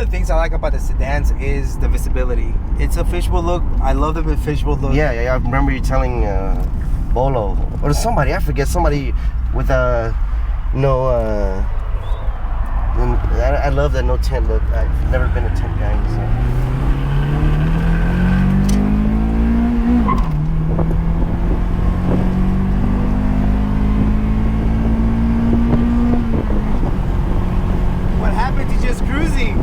of the things I like about the sedans is the visibility. It's a fishbowl look. I love the fishbowl look. Yeah. I remember you telling Bolo or somebody, I forget, somebody with I love that no tent look. I've never been a tent guy. So. What happened to just cruising?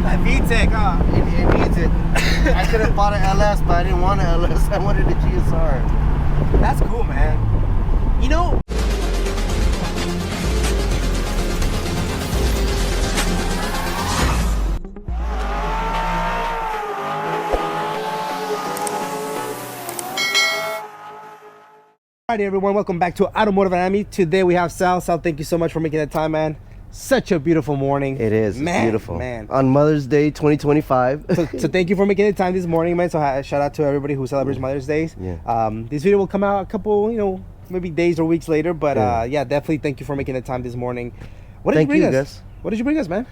That VTEC, huh? It needs it. I could have bought an LS, but I didn't want an LS. I wanted a GSR. That's cool, man. You know, alright everyone, welcome back to Automotive Anatomy. Today we have Sal. Sal, thank you so much for making that time, man. Such a beautiful morning. It is. Man, it's beautiful. Man. On Mother's Day 2025. So thank you for making the time this morning, man. So shout out to everybody who celebrates Mother's Day. Yeah. This video will come out a couple, maybe days or weeks later. But yeah, definitely thank you for making the time this morning. What did you bring us? Guys. What did you bring us, man?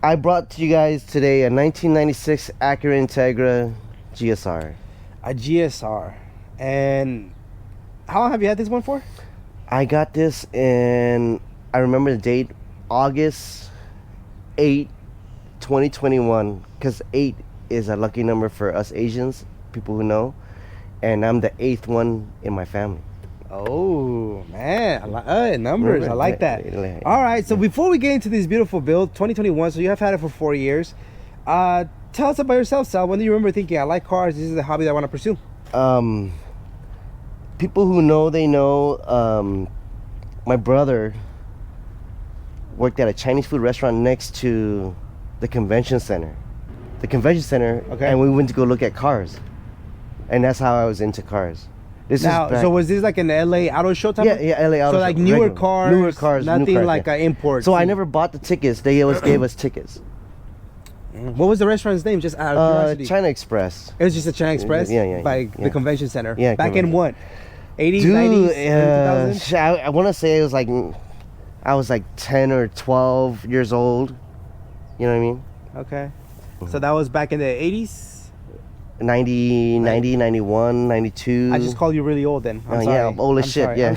I brought to you guys today a 1996 Acura Integra GSR. A GSR. And how long have you had this one for? I got this in, I remember the date, August 8, 2021, because 8 is a lucky number for us Asians, people who know, and I'm the 8th one in my family. Oh man, numbers. I like that. All right, so before we get into this beautiful build, 2021, so you have had it for 4 years. Tell us about yourself, Sal. When do you remember thinking, I like cars, this is the hobby that I want to pursue? People who know, they know. My brother worked at a Chinese food restaurant next to the convention center. Okay. And we went to go look at cars. And that's how I was into cars. So was this like an LA auto show type? Yeah, LA auto show. So like newer cars, nothing like an import. So I never bought the tickets. They always gave us tickets. What was the restaurant's name? Just out of curiosity. China Express. It was just a China Express? By the convention center? Yeah. Back in what? 80s, Dude, 90s, 2000s? I want to say it was like, I was like 10 or 12 years old. You know what I mean? Okay. So that was back in the 80s? 90, 91, 92. I just called you really old then. I'm sorry. Yeah, I'm old as shit. Sorry. Yeah. I'm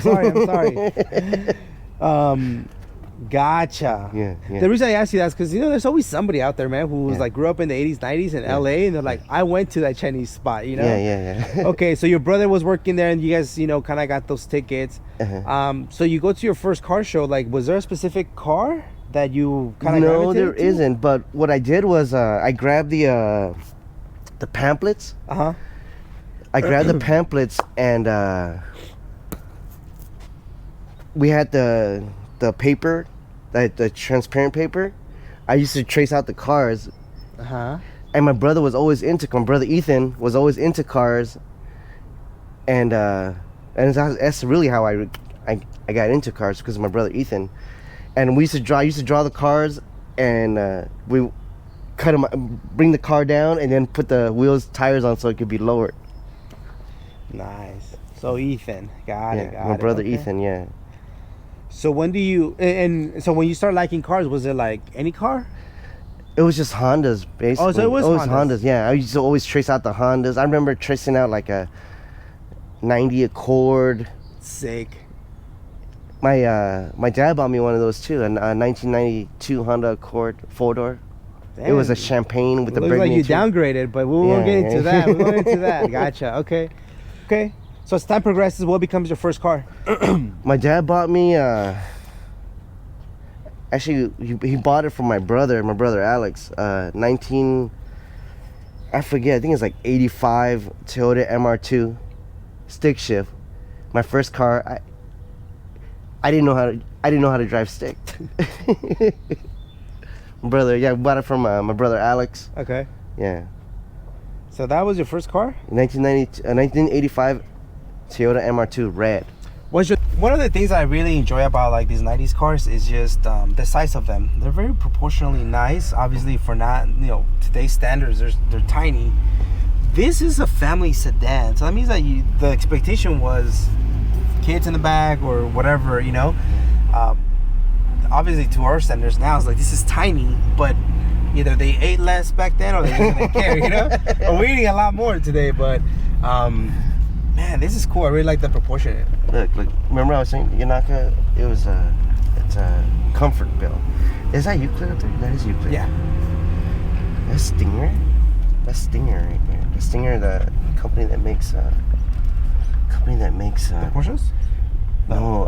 sorry. Gotcha. Yeah. The reason I asked you that is because there's always somebody out there, man, who was like grew up in the 80s, 90s in LA, and they're like, I went to that Chinese spot, Yeah. Okay, so your brother was working there, and you guys, kind of got those tickets. So you go to your first car show. Like, was there a specific car that you kind of No, there isn't. But what I did was I grabbed the pamphlets. I grabbed the pamphlets, and we had the paper, the transparent paper. I used to trace out the cars. And my brother was always my brother Ethan was always into cars. And that's really how I got into cars, because of my brother Ethan. And I used to draw the cars, and we cut them, bring the car down, and then put the tires on so it could be lowered. Nice. So Ethan, got it. My brother Ethan, yeah. So when do you so when you start liking cars, was it like any car? It was just Hondas, basically. Oh, so it was Hondas. Yeah. I used to always trace out the Hondas. I remember tracing out like a 90 Accord. Sick. My dad bought me one of those too, a 1992 Honda Accord 4-door. Damn. It was a champagne with the looks like you downgraded, but we won't get into that. We won't get into that. Gotcha. Okay. So as time progresses, what becomes your first car? My dad bought me. Actually, he bought it from my brother Alex. I forget. I think it's like 85 Toyota MR2 stick shift. My first car. I didn't know how to drive stick. Brother, I bought it from my brother Alex. Okay. Yeah. So that was your first car? 1985 Toyota MR2 red. One of the things I really enjoy about like these 90s cars is just the size of them. They're very proportionally nice. Obviously, for not today's standards, they're tiny. This is a family sedan, so that means that the expectation was kids in the back or whatever. Obviously, to our standards now, it's like this is tiny, but either they ate less back then or they just didn't care, you know. But we're eating a lot more today. But man, this is cool. I really like the proportion. Look. Remember I was saying Yanaka? It's a comfort bill. Is that Euclid up there? That is Euclid. Yeah. That's Stinger. That's Stinger right there. The Stinger, the company that makes. The Porsches? No,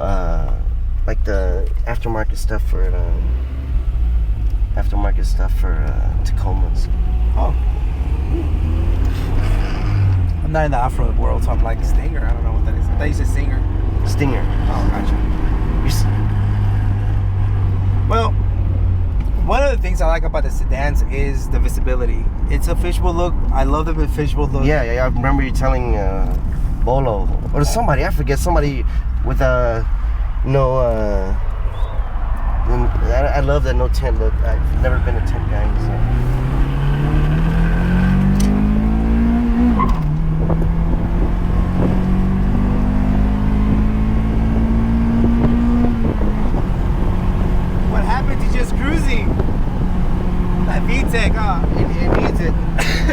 like the aftermarket stuff for Tacomas. Oh. I'm not in the off-road world, so I'm like Stinger. I don't know what that is. I thought you said Stinger. Stinger. Oh, gotcha. Well, one of the things I like about the sedans is the visibility. It's a fishbowl look. I love the fishbowl look. Yeah. I remember you telling Bolo or somebody. I forget somebody with I love that no tent look. I've never been a tent guy. So. What happened to just cruising? That VTEC, huh? It needs it.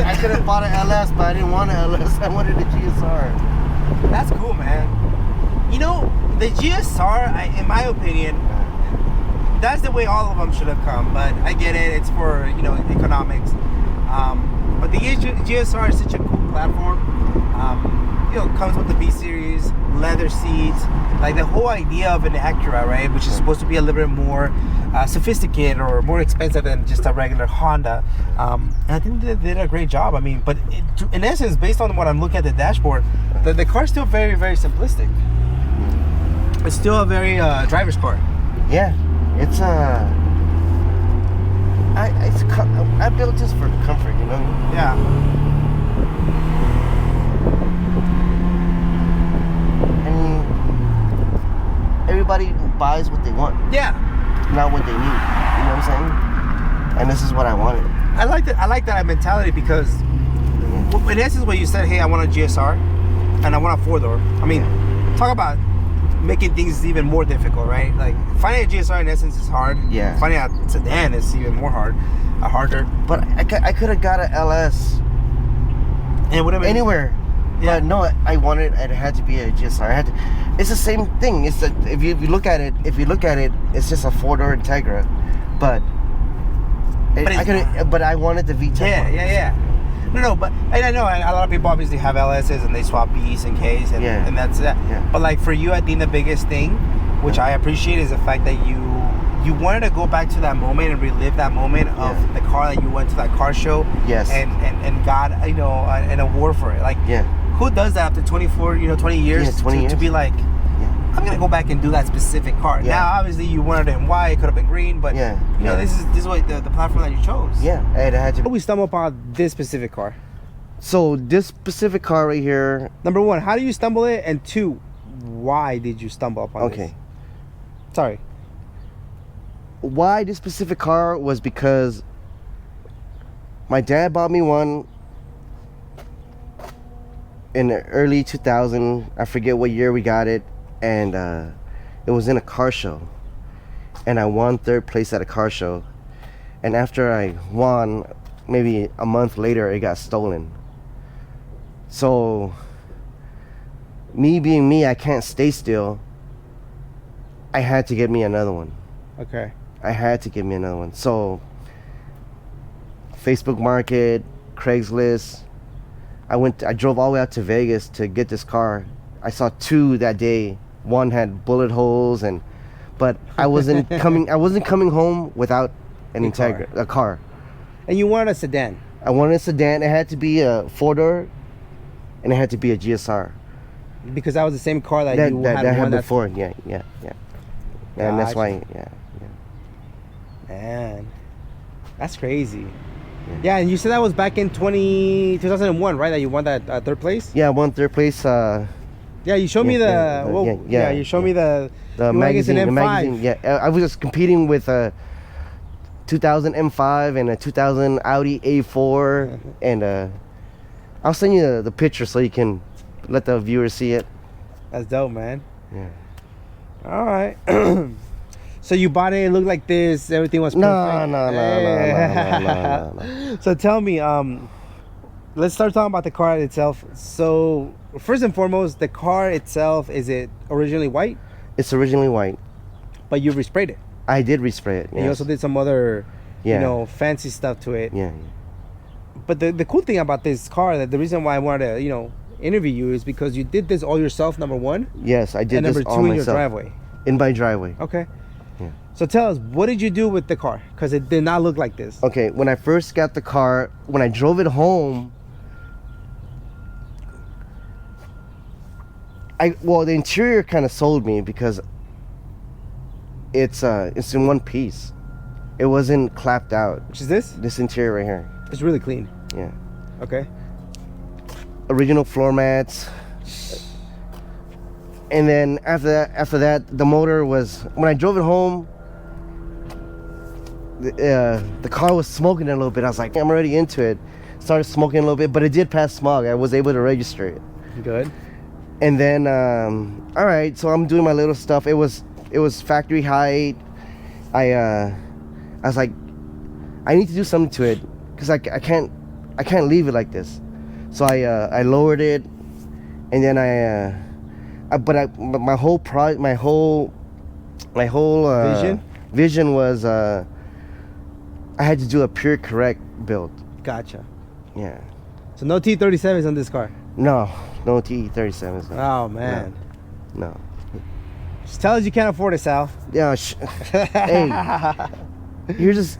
I could have bought an LS, but I didn't want an LS. I wanted a GSR. That's cool, man. You know, the GSR, in my opinion, that's the way all of them should have come. But I get it. It's for, economics. But the GSR is such a cool platform. It comes with the B series, leather seats, like the whole idea of an Acura, right? Which is supposed to be a little bit more sophisticated or more expensive than just a regular Honda. And I think they did a great job. I mean, but in essence, based on what I'm looking at the dashboard, the car's still very, very simplistic. It's still a very driver's car. Yeah, it's I built this for comfort, you know. Yeah. And everybody buys what they want. Yeah. Not what they need. You know what I'm saying? And this is what I wanted. I like that mentality because, in essence, what you said, hey, I want a GSR and I want a 4-door. I mean, talk about making things even more difficult, right? Like finding a GSR in essence is hard. Yeah. Finding a sedan is even more harder. But I could have got an LS. And it would have been anywhere. Yeah. But no, it had to be a GSR. It's the same thing. It's if you look at it, it's just a 4-door Integra. But I wanted the VTEC. Yeah. No, but and I know a lot of people obviously have LSs and they swap Bs and Ks and that's that. Yeah. But like for you, I think the biggest thing, which I appreciate, is the fact that you wanted to go back to that moment and relive that moment of the car that you went to that car show. Yes. And got an award for it. Like who does that after 20 years? Yeah, 20 years. To be like, I'm gonna go back and do that specific car. Yeah. Now, obviously, you wanted it in white. It could have been green, but this is what the platform that you chose. Yeah, it had to. How did we stumble upon this specific car? So this specific car right here. Number one, how do you stumble it? And two, why did you stumble upon this? Sorry. Why this specific car was because my dad bought me one in the early 2000. I forget what year we got it. And it was in a car show, and I won 3rd place at a car show. And after I won, maybe a month later, it got stolen. So me being me, I can't stay still. I had to get me another one. Okay. I had to get me another one. So Facebook Market, Craigslist. I drove all the way out to Vegas to get this car. I saw 2 that day. One had bullet holes, but I wasn't coming home without an Integra, a car. And you wanted a sedan. I wanted a sedan. It had to be a 4-door, and it had to be a GSR. Because that was the same car that you had before. Yeah. And that's why. Yeah. Man, that's crazy. Yeah, and you said that was back in 2001, right? That you won that 3rd place. Yeah, I won 3rd place. Yeah, you showed me you showed me the magazine. The magazine. Yeah, I was just competing with a 2000 M5 and a 2000 Audi A4, and I'll send you the picture so you can let the viewers see it. That's dope, man. Yeah. All right. So you bought it, it looked like this, everything was perfect. No. So tell me, let's start talking about the car itself. So first and foremost, the car itself, is it originally white? It's originally white. But you resprayed it. I did respray it. And you also did some other, Yeah. you know, fancy stuff to it. Yeah. But the cool thing about this car, that the reason why I wanted to, you know, interview you is because you did this all yourself, number one. Yes, I did and this number all two in myself. your driveway. In my driveway. Okay. Yeah. So tell us, what did you do with the car? Because it did not look like this. Okay, when I first got the car, when I drove it home, the interior kind of sold me because it's in one piece. It wasn't clapped out. Which is this? This interior right here. It's really clean. Yeah. Okay. Original floor mats. And then after that, the motor was, when I drove it home, the car was smoking a little bit. I was like, I'm already into it. Started smoking a little bit, but it did pass smog. I was able to register it. Good. And then, all right, so I'm doing my little stuff. It was factory height. I was like, I need to do something to it because I can't leave it like this. So I lowered it, and then my whole vision was I had to do a pure correct build. Gotcha. Yeah. So no T37s on this car. No T37s. No. Oh man. No. Just tell us you can't afford it, Sal. Yeah. Hey, you're just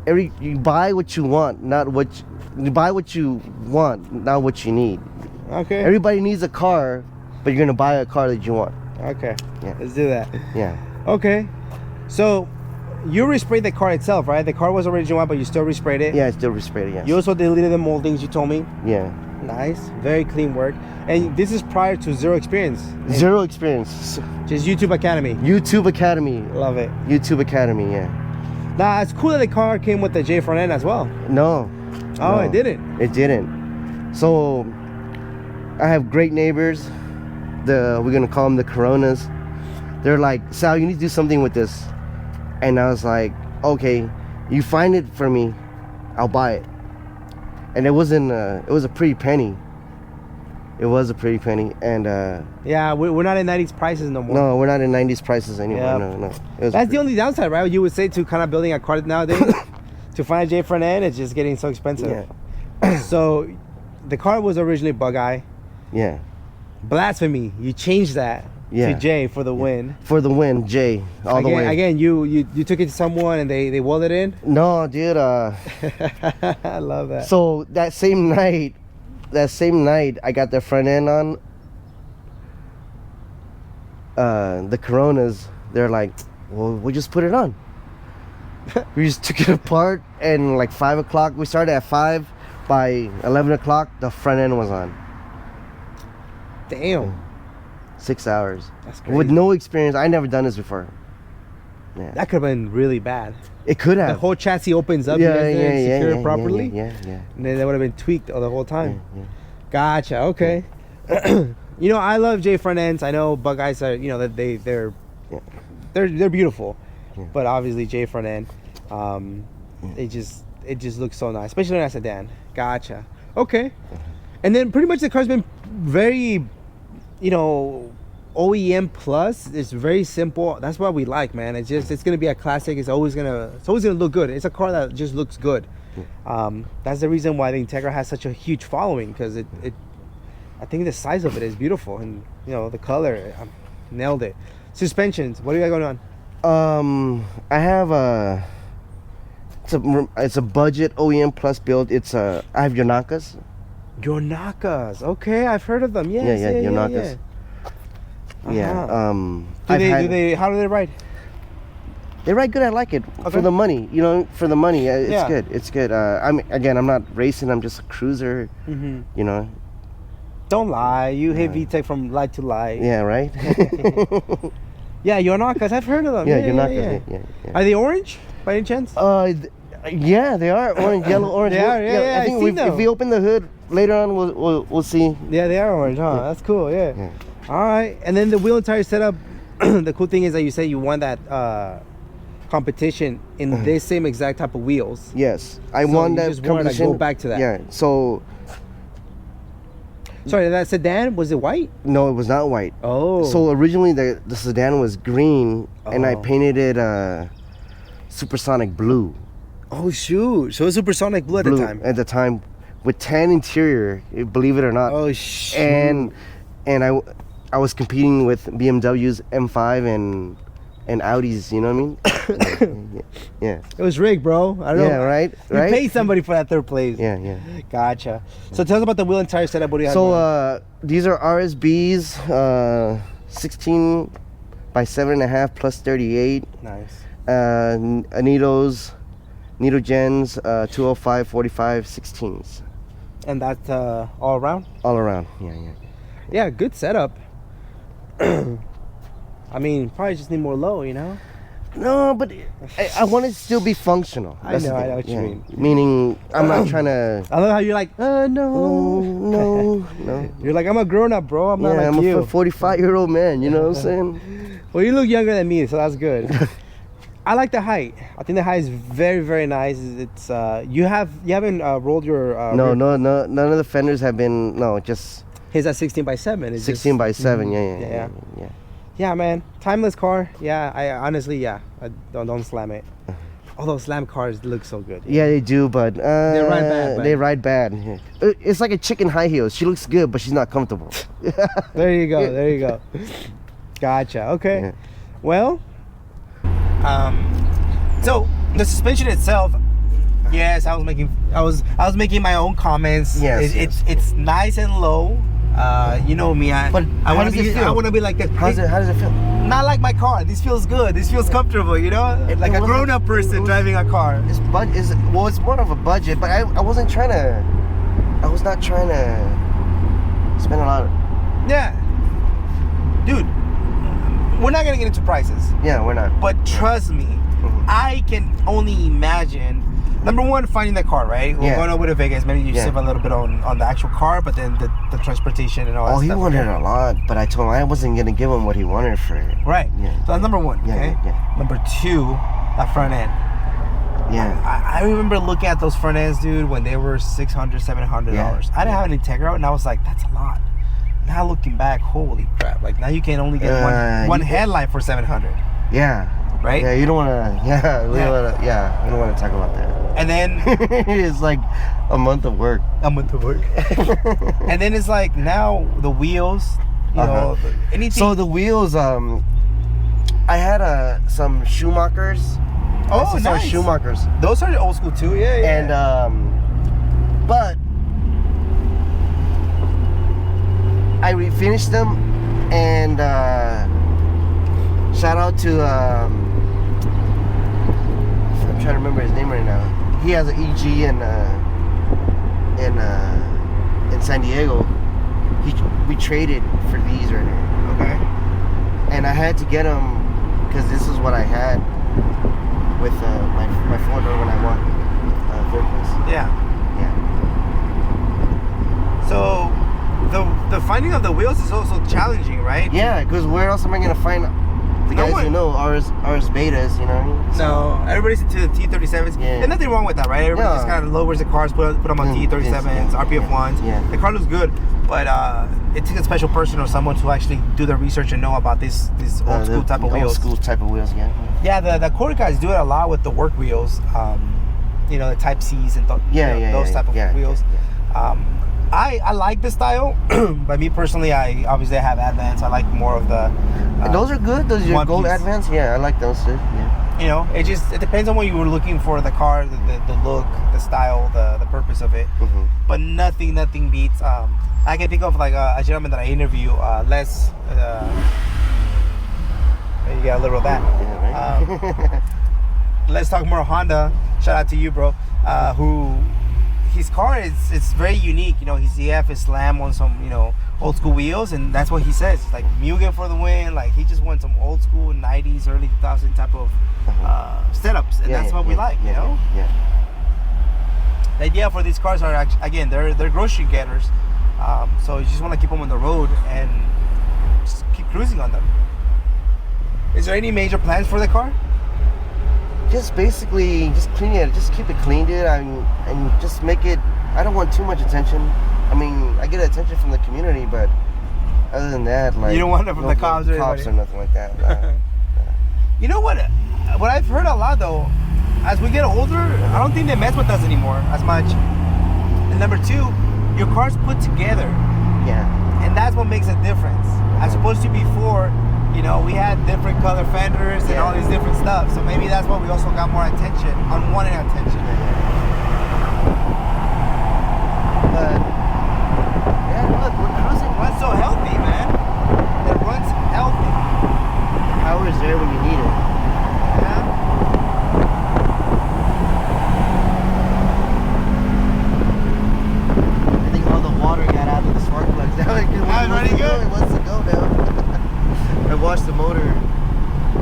you buy what you want, not what you buy what you want, not what you need. Okay. Everybody needs a car, but you're gonna buy a car that you want. Okay. Yeah. Let's do that. Yeah. Okay. So you resprayed the car itself, right? The car was original one, but you still resprayed it. Yeah, I still resprayed it. Yes. You also deleted the moldings, you told me. Yeah. Nice. Very clean work. And this is prior to zero experience. Zero experience. Just YouTube Academy. YouTube Academy. Love it. YouTube Academy. Yeah. Now it's cool that the car came with the J front end as well. No. Oh, no, it didn't. It didn't. So I have great neighbors. We're gonna call them the Coronas. They're like, Sal, you need to do something with this. And I was like, okay, you find it for me, I'll buy it. And it was a pretty penny. It was a pretty penny, and yeah, we're not in 90s prices no more. no, we're not in 90s prices anymore. Yep. No. That's the only downside, right? You would say to kind of building a car nowadays, to find a J front end, it's just getting so expensive. Yeah. So the car was originally bug eye. Yeah. Blasphemy. You changed that to J for the win. For the win, J, all the way. Again, you took it to someone and they welded it in? No, dude. I love that. So that same night, I got the front end on. The Coronas, they're like, well, we'll just put it on. We just took it apart, and like 5 o'clock, we started at 5. By 11 o'clock, the front end was on. Damn. 6 hours. That's crazy. With no experience. I never done this before. Yeah. That could have been really bad. It could have. The whole chassis opens up. You guys didn't secure it properly. Yeah. And then that would have been tweaked the whole time. Yeah. Gotcha. Okay. You know, I love J front ends. I know bug eyes are, you know, that they're beautiful, but obviously J front end, it just looks so nice, especially in a sedan. Gotcha. Okay. And then pretty much the car's been very, you know, OEM plus. It's very simple. That's what we like, man. It's gonna be a classic. It's always gonna look good. It's a car that just looks good. That's the reason why the Integra has such a huge following, because I think the size of it is beautiful, and you know the color, nailed it. Suspensions, what do you got going on? I have it's a budget OEM plus build. I have Yonakas. Yonakas, okay, I've heard of them. Yes, yeah, Yonakas. Yeah. How do they ride? They ride good. I like it for the money. You know, for the money, it's good. It's good. I'm not racing. I'm just a cruiser. You know. Don't lie. You hit VTEC from light to light. Yeah, right. Yeah, Yonakas. I've heard of them. Yeah, Yonakas. Yeah. Are they orange by any chance? Yeah, they are orange, yellow, orange. They are. Yeah. I think if we open the hood later on, we'll see. Yeah, they are orange, huh? That's cool. Yeah. All right, and then the wheel and tire setup. The cool thing is that you say you want that competition in this same exact type of wheels. Yes, I So won you that just wanted to competition. go back to that. Yeah. So Sorry, that sedan, was it white? no, it was not white. Oh. So originally the sedan was green, and I Oh. painted it supersonic blue. Oh shoot! So it was supersonic blue at the time. At the time, with tan interior, believe it or not. Oh shoot! And I was competing with BMWs M5 and Audis. You know what I mean? Yeah. It was rigged, bro. I don't know. Yeah. Right. You Right. paid somebody for that third place. Yeah. Yeah. Gotcha. So tell us about the wheel and tire setup. What do you have? So these are RSBs, 16 by 7.5 plus 38. Nice. Anitos, Nitogens, 205, 45, 16s. And that's all around. All around. Yeah. Yeah, good setup. I mean, probably just need more low, you know. No, but I want it to still be functional. I That's the know thing. what you mean. Meaning, I'm not trying to. I love how you're like, no. No. You're like, I'm a grown up, bro. I'm not Yeah, like I'm you. a 45-year-old man. You know what I'm saying? Well, you look younger than me, so that's good. I like the height. I think the height is very, very nice. It's you haven't rolled your No, rear- none of the fenders have been. No, just His at 16 by 7. It's 16 just, by 7. Yeah. Yeah. Yeah, man. Timeless car. Yeah, I honestly, I don't slam it. Although slam cars look so good. Yeah, they do, but They ride bad, man. They ride bad. Yeah. It's like a chick in high heels. She looks good, but she's not comfortable. There you go. Gotcha. Okay. Yeah. Well, so the suspension itself, yes, I was making my own comments. Yes, It's nice and low. You know me. But I how want does to it be. feel? I want to be like that. How does it feel? Not like my car. This feels good. This feels comfortable. You know, like a wasn't- grown-up person it was- driving a car. It's more of a budget, but I was not trying to spend a lot of. Yeah, dude. We're not gonna get into prices. Yeah, we're not. But trust me, I can only imagine. Number one, finding the car, right? We're Yeah. going over to Vegas. Maybe you Yeah. save a little bit on the actual car, but then the transportation and all that Oh, he stuff. wanted a lot, but I told him I wasn't gonna give him what he wanted for it. Right. Yeah. So that's number one. Yeah, Okay. yeah. Number two, that front end. Yeah. I remember looking at those front ends, dude, when they were $600, $700. Yeah. I didn't have an Integra, and I was like, that's a lot. Now looking back, holy crap! Like now you can only get one headlight for $700. Yeah. Right? Yeah, you don't wanna. Yeah, we don't wanna talk about that. And then It's like a month of work. I'm with the work. And then it's like now the wheels, you know, anything. So the wheels, I had some Schumachers. Oh, some nice. Schumachers. Those are old school too. Yeah, yeah. And but I refinished them, and shout out to I'm trying to remember his name right now. He has an EG in San Diego. We traded for these right now. Okay. And I had to get them because this is what I had with my Ford when I won third place. Yeah. Yeah. So the finding of the wheels is also challenging, right? Yeah, because where else am I gonna find the No guys one- who know RS betas? You know what I mean? No, everybody's into the T37s. Yeah. There's nothing wrong with that, right? Everybody No. just kind of lowers the cars, put them on Mm, T37s, yes, yeah, RPF1s. yeah. The car looks good, but it takes a special person or someone to actually do the research and know about these old school type of old wheels. school type of wheels, yeah. Yeah, the Acura guys do it a lot with the work wheels. You know, the Type C's and those type of wheels. Yeah. I like the style, but me personally, I obviously have Advance. I like more of the. And those are good. Those are your one gold piece. Advance. Yeah, I like those too. Yeah. You know, it depends on what you were looking for the car, the look, the style, the purpose of it. Mhm. But nothing beats. I can think of like a gentleman that I interview, Les. You got a little of that. Yeah, right. Let's talk more Honda. Shout out to you, bro. Who his car it's very unique. You know, his ZF is slam on some old school wheels, and that's what he says. It's like Mugen for the win. Like he just wants some old school 90s, early 2000 type of setups, and that's what we like. You know. Yeah. The idea for these cars are actually, again, they're grocery getters. So you just want to keep them on the road and just keep cruising on them. Is there any major plans for the car? Just basically, just clean it. Just keep it clean, dude. And just make it. I don't want too much attention. I mean, I get attention from the community, but other than that, like you don't want it from the cops or nothing like that. You know what? What I've heard a lot though, as we get older, I don't think they mess with us anymore as much. And number two, your car's put together. Yeah. And that's what makes a difference. As opposed to before, you know, we had different color fenders and all these different stuff. So maybe that's why we also got more attention, unwanted attention. But yeah, look, we're cruising. It runs so healthy, man. It runs healthy. Power is there when you need it. Yeah. I think all the water got out of the spark plugs. Now it pretty good. It wants to go now. I washed the motor.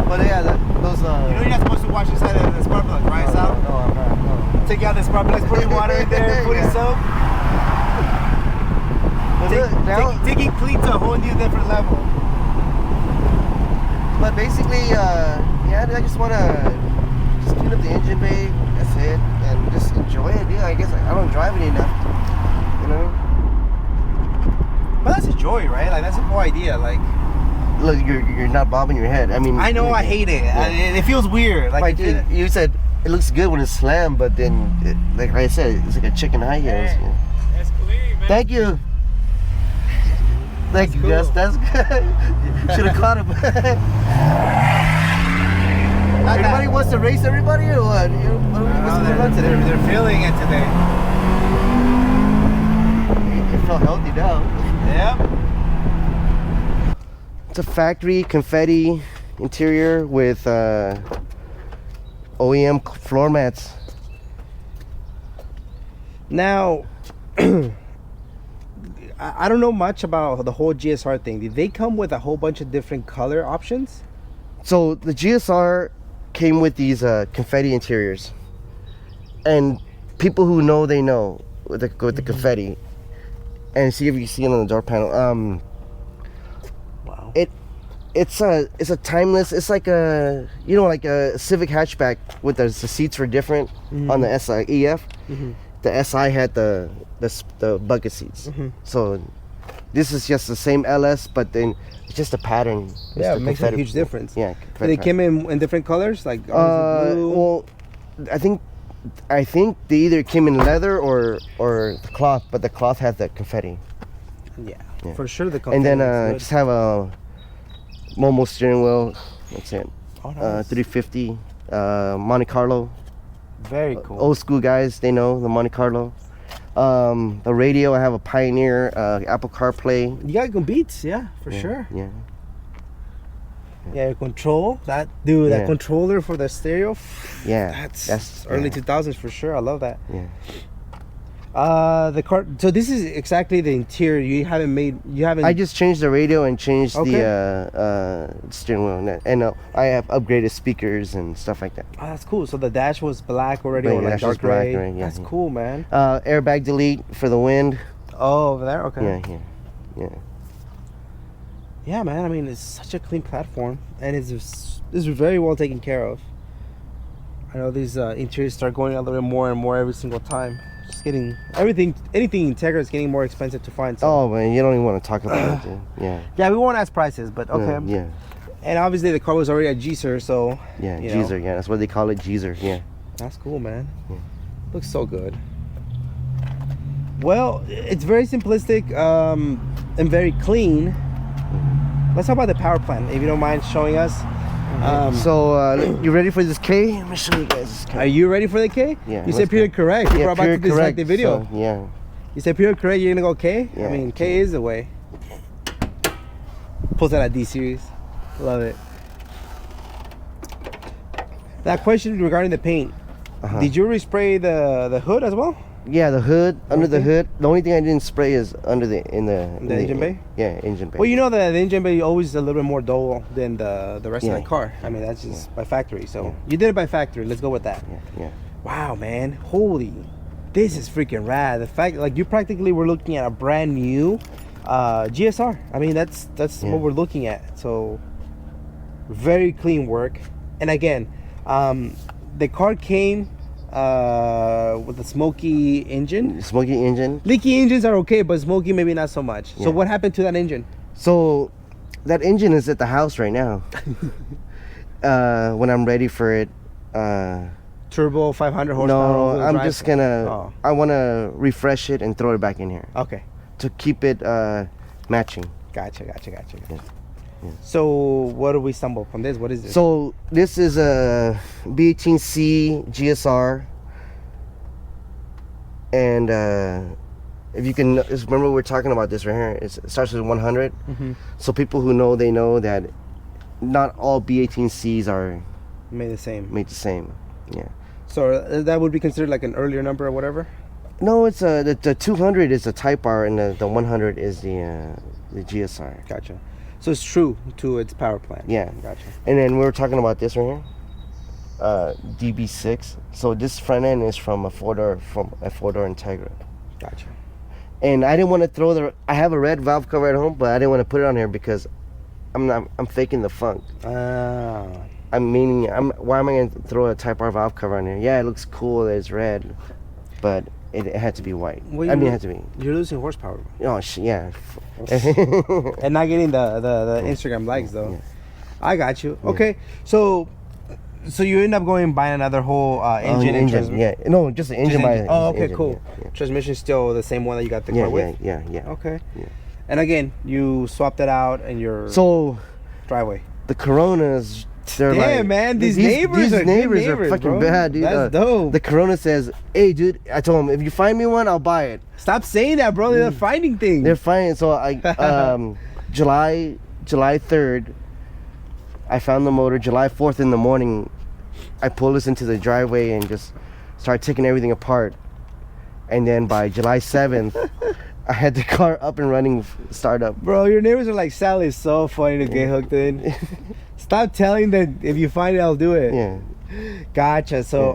But yeah, those You know you're not supposed to wash inside of the spark plugs, right, Sal? No, I'm not. No. Take out the spark plugs, put water in there, put in soap. Taking clean to a whole new different level. But basically, yeah, I just want to just clean up the engine bay. That's it, and just enjoy it. Yeah, I guess I don't drive it enough. You know. But that's a joy, right? Like that's the whole idea. Like, look, you're not bobbing your head. I mean, I know I hate it. Yeah. It feels weird. Like you said, it looks good when it's slammed, but then, like I said, it's like a chicken high heels. Hey, that's clean, man. Thank you. Thank you, cool. Gus. That's good. Should have caught him. Everybody wants to race everybody or what? What's the run today? They're feeling it today. It felt healthy now. Yep. It's a factory confetti interior with OEM floor mats. Now, I don't know much about the whole GSR thing. Did they come with a whole bunch of different color options? So the GSR came with these confetti interiors, and people who know, they know with the confetti. And see if you see it on the door panel. Wow. It's a timeless. It's like a like a Civic hatchback with the seats were different on the SI EF. The SI had the bucket seats. So this is just the same LS, but then it's just a pattern. It's Yeah, the it makes a huge difference. Yeah. So they came in different colors, like blue. Well, I think they either came in leather or the cloth, but the cloth has the confetti. Yeah, for sure the color. And then just have a Momo steering wheel. That's it. Oh, nice. 350 Monte Carlo. Very cool. Old school guys, they know the Monte Carlo. The radio, I have a Pioneer, Apple CarPlay. You got good beats, yeah, for sure. Yeah. Yeah, your control, that controller for the stereo. Yeah. That's early 2000s for sure. I love that. Yeah. The car. So this is exactly the interior. You haven't. I just changed the radio and changed the steering wheel, and I have upgraded speakers and stuff like that. Oh, that's cool. So the dash was black already, But or like dash dark was black, gray. right, yeah, That's yeah. cool, man. Airbag delete for the wind. Oh, over there. Okay. Yeah. Yeah, man. I mean, it's such a clean platform, and it's very well taken care of. I know these interiors start going a little bit more and more every single time. Just getting anything Integra is getting more expensive to find. So. Oh man, you don't even want to talk about it, dude. Yeah. Yeah, we won't ask prices, but okay. Yeah. And obviously the car was already a Geezer, so. Yeah, you Geezer. know. Yeah, that's what they call it, Geezer. Yeah. That's cool, man. Yeah. Looks so good. Well, it's very simplistic and very clean. Let's talk about the power plant, if you don't mind showing us. So, you ready for this K? Let me show you guys this K. Are you ready for the K? Yeah. You said period correct. You brought back to this like the video. So, yeah. You said period correct, you're gonna go K? Yeah, I mean, K is the way. Pulls out a D series. Love it. That question regarding the paint. Did you respray the hood as well? Yeah, the hood, under the hood. The only thing I didn't spray is under the engine bay? Yeah, engine bay. Well, you know that the engine bay is always a little bit more dull than the rest of Yeah. the car. I mean, that's just by factory. So you did it by factory. Let's go with that. Yeah. Wow, man. Holy. This is freaking rad. The fact, like, you practically were looking at a brand new GSR. I mean, that's what we're looking at. So very clean work. And again, the car came with a smoky engine. Smoky engine. Leaky engines are okay, but smoky maybe not so much. Yeah. So what happened to that engine? So that engine is at the house right now. When I'm ready for it. Turbo 500 horsepower. No, all-wheel I'm drive? just gonna. Oh. I want to refresh it and throw it back in here Okay. to keep it matching. Gotcha. Yeah. So what do we stumble upon this? What is this? So this is a B18C GSR, and if you can just remember, we're talking about this right here. It starts with 100. Mm-hmm. So people who know, they know that not all B18Cs are Made the same. Yeah. So that would be considered like an earlier number or whatever? No, it's the 200 is the Type R, and the 100 is the GSR. Gotcha. So it's true to its power plant. Yeah. Gotcha. And then we were talking about this right here, DB6. So this front end is from a four-door Integra. Gotcha. And I didn't want to throw I have a red valve cover at home, but I didn't want to put it on here because I'm faking the funk. Ah. Why am I going to throw a Type R valve cover on here? Yeah, it looks cool that it's red, but it had to be white. Well, it had to be. You're losing horsepower. Oh, yeah. And not getting the Instagram likes though. Yeah. I got you. Okay. So you end up going and buying another whole engine and transmission. Yeah. No, just the engine. Oh, okay, cool. Yeah. Transmission still the same one that you got the car with? Yeah. Okay. Yeah. And again, you swapped it out in your driveway. The Coronas, they're Damn, man, these neighbors are fucking bro. bad, dude. That's dope. The Corona says, "Hey, dude," I told him, "if you find me one, I'll buy it." Stop saying that, bro. They're finding things. They're finding. So I, July 3rd, I found the motor. July 4th in the morning, I pulled this into the driveway and just started taking everything apart. And then by July 7th, I had the car up and running, startup. Bro, your neighbors are like, Sally is so funny to get hooked in. Stop telling that if you find it, I'll do it. Yeah. Gotcha. So,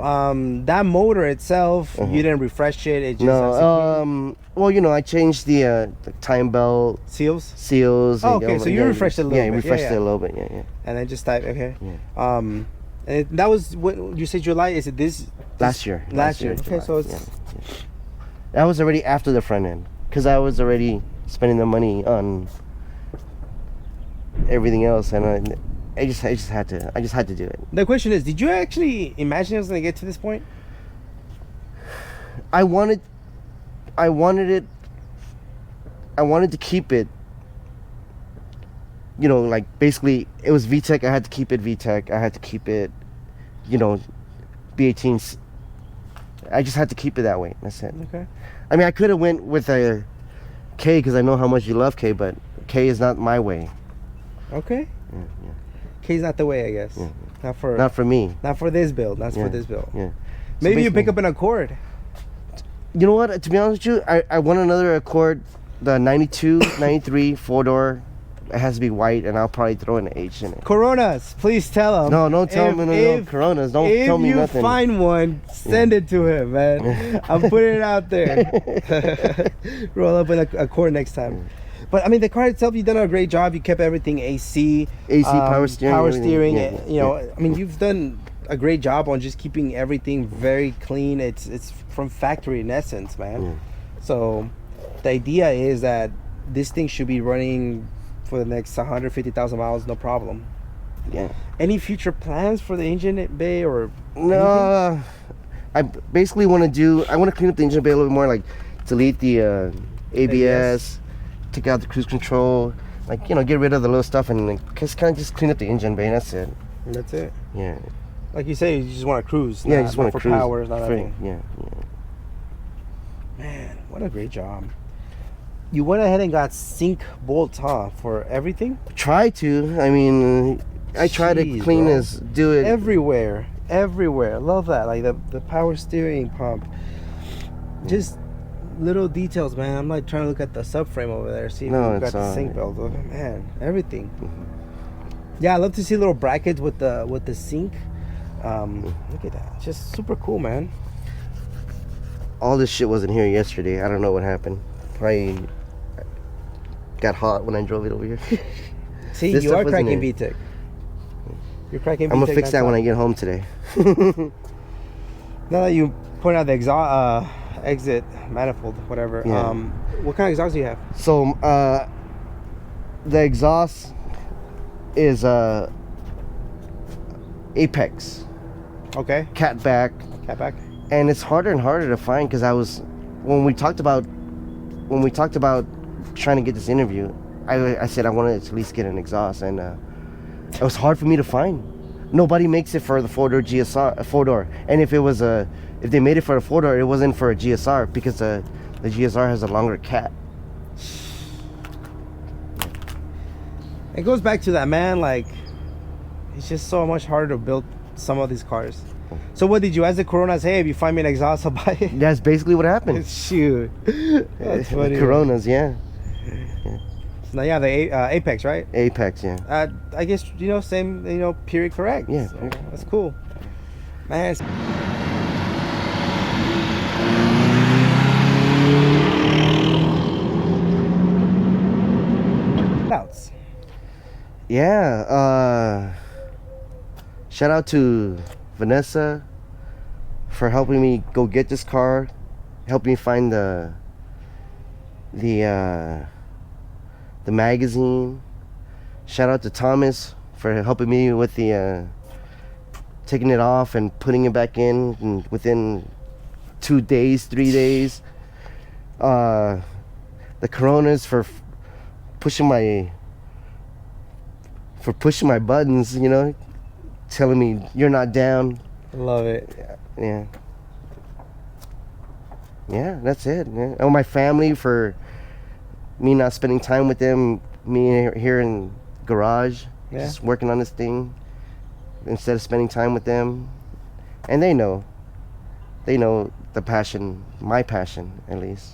that motor itself, you didn't refresh it. It just well, I changed the time belt seals. and, Okay, so you refreshed it a little bit. Yeah, refreshed it a little bit. Yeah. And then just type. Okay. Yeah. And that was what you said July. Is it this? Last year. Okay, July. so it's. Yeah. That was already after the front end, because I was already spending the money on everything else, and I just had to do it. The question is, did you actually imagine it was gonna get to this point? I wanted to keep it. Like basically, it was VTEC. I had to keep it VTEC. I had to keep it, B18s. I just had to keep it that way. That's it. Okay. I mean, I could have went with a K because I know how much you love K, but K is not my way. Okay. Yeah. K's not the way, I guess. Yeah. Not for me. Not for this build. Not for this build. Yeah. Maybe you pick up an Accord. You know what? To be honest with you, I want another Accord, the 92, 93 4-door. It has to be white, and I'll probably throw an H in it. Coronas, please tell him. No, don't tell me no Coronas. Don't tell me nothing. If you find one, send it to him, man. I'm putting it out there. Roll up with a Accord next time. But I mean, the car itself, you've done a great job. You kept everything AC, power steering. I mean, you've done a great job on just keeping everything very clean. It's from factory in essence, man. Yeah. So the idea is that this thing should be running for the next 150,000 miles, no problem. Yeah. Any future plans for the engine bay or? No. I basically want to clean up the engine bay a little bit more, like delete the ABS, take out the cruise control, get rid of the little stuff and just kind of just clean up the engine bay. That's it. That's it. Yeah. Like you say, you just want to cruise. Yeah, you just want to cruise. Power, not nothing. Yeah. Man, what a great job. You went ahead and got sync bolts, huh, for everything? Try to. I mean, I try to clean do it everywhere. Love that. Like the power steering pump. Just little details, man. I'm like trying to look at the subframe over there, see if we got the sync belt. Man, everything. Mm-hmm. Yeah, I love to see little brackets with the sync. Look at that. It's just super cool, man. All this shit wasn't here yesterday. I don't know what happened. Probably got hot when I drove it over here. See, you are cracking VTEC. You're cracking VTEC. I'm gonna fix that when I get home today. Now that you point out the exit manifold, whatever. Yeah. What kind of exhaust do you have? So the exhaust is Apex Okay. catback, Catback. and it's harder and harder to find because when we talked about trying to get this interview, I said I wanted to at least get an exhaust, and it was hard for me to find. Nobody makes it for the 4-door GSR, 4-door, and if they made it for a 4-door, it wasn't for a GSR because the GSR has a longer cat. It goes back to that, man. Like, it's just so much harder to build some of these cars. So what did you ask the Coronas? Hey, if you find me an exhaust, I'll buy it. That's basically what happened. Shoot. That's funny. Coronas, yeah. So now, yeah, the Apex, right? Apex, yeah. I guess, same, period correct. Yeah. So, that's cool. Man. Shoutouts. Yeah, shout out to Vanessa for helping me go get this car, helping me find the magazine. Shout out to Thomas for helping me with the taking it off and putting it back in within 2 days, 3 days. The Coronas for pushing my buttons, telling me you're not down. Love it. Yeah, that's it. Yeah. Oh, my family for me not spending time with them, me here in garage, just working on this thing instead of spending time with them. And they know the passion, my passion at least.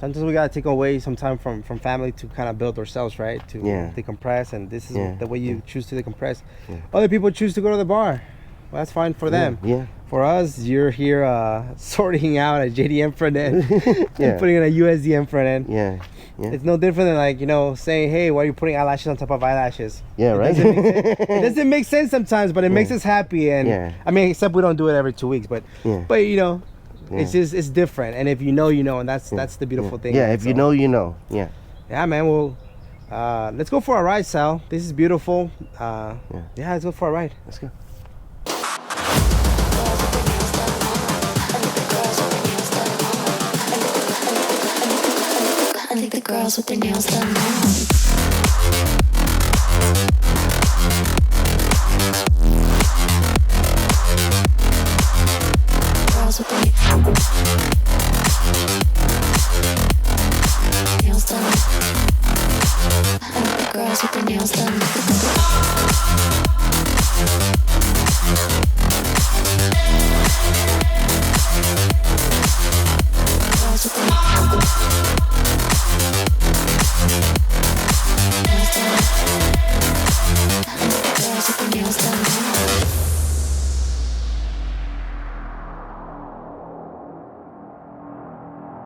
Sometimes we gotta take away some time from family to kind of build ourselves, right? To decompress, and this is the way you choose to decompress. Yeah. Other people choose to go to the bar. Well, that's fine for them. Yeah. For us, you're here sorting out a JDM front end and putting in a USDM front end. Yeah. It's no different than saying, hey, why are you putting eyelashes on top of eyelashes? Yeah, right. It doesn't make sense sometimes, but it makes us happy. And I mean, except we don't do it every 2 weeks, but it's just, it's different. And if you know, and that's the beautiful thing. Yeah, if you know, you know. Yeah. Yeah, man. Well, let's go for a ride, Sal. This is beautiful. Let's go for a ride. Let's go. I think the girls with their nails done now. Girls with their nails done. I think the girls with their nails done.